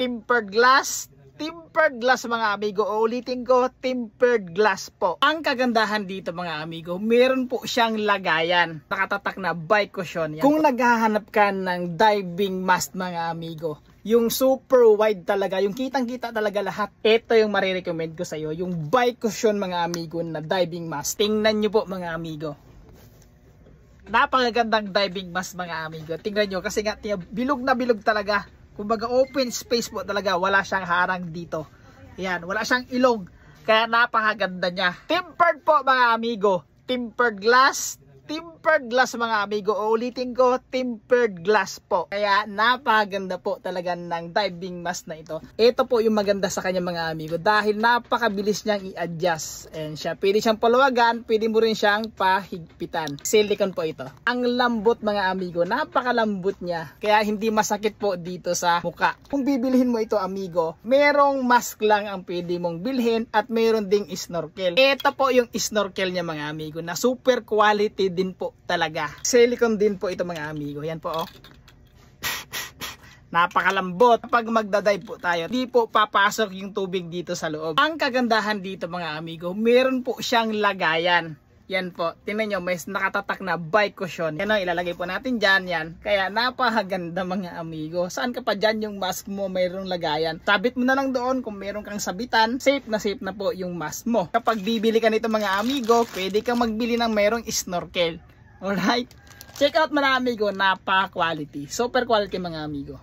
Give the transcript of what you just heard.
tempered glass. Tempered glass mga amigo. Ulitin ko, tempered glass po. Ang kagandahan dito mga amigo, meron po siyang lagayan. Nakatatak na bike cushion. Yan kung naghahanap ka ng diving mask mga amigo, yung super wide talaga, yung kitang kita talaga lahat, ito yung marirecommend ko sa iyo, yung bike cushion mga amigo na diving mask. Tingnan nyo po mga amigo. Napakagandang diving mask mga amigo. Tingnan nyo kasi nga bilog na bilog talaga. Kumbaga open space po talaga, wala siyang harang dito. Yan, wala siyang ilog. Kaya napakaganda niya. Tempered po mga amigo. Tempered glass. Tempered glass mga amigo. Ulitin ko, tempered glass po. Kaya napakaganda po talaga ng diving mask na ito. Ito po yung maganda sa kanya mga amigo. Dahil napakabilis niyang i-adjust. And siya, pwede siyang paluwagan, pwede mo rin siyang pahigpitan. Silicone po ito. Ang lambot mga amigo. Napakalambot niya. Kaya hindi masakit po dito sa muka. Kung bibilhin mo ito amigo, merong mask lang ang pwede mong bilhin at meron ding snorkel. Ito po yung snorkel niya mga amigo na super quality din po talaga. Silicone din po ito mga amigo. Yan po oh. Napakalambot. Kapag magdadive po tayo, hindi po papasok yung tubig dito sa loob. Ang kagandahan dito mga amigo, meron po siyang lagayan. Yan po. Tingnan nyo, may nakatatak na bike cushion. Yan o, ilalagay po natin dyan. Yan. Kaya napakaganda mga amigo. Saan ka pa dyan yung mask mo mayroong lagayan? Sabit mo na lang doon kung meron kang sabitan. Safe na po yung mask mo. Kapag bibili ka nito mga amigo, pwede kang magbili ng mayroong snorkel. Alright? Check out mga amigo. Napaka-quality. Super quality mga amigo.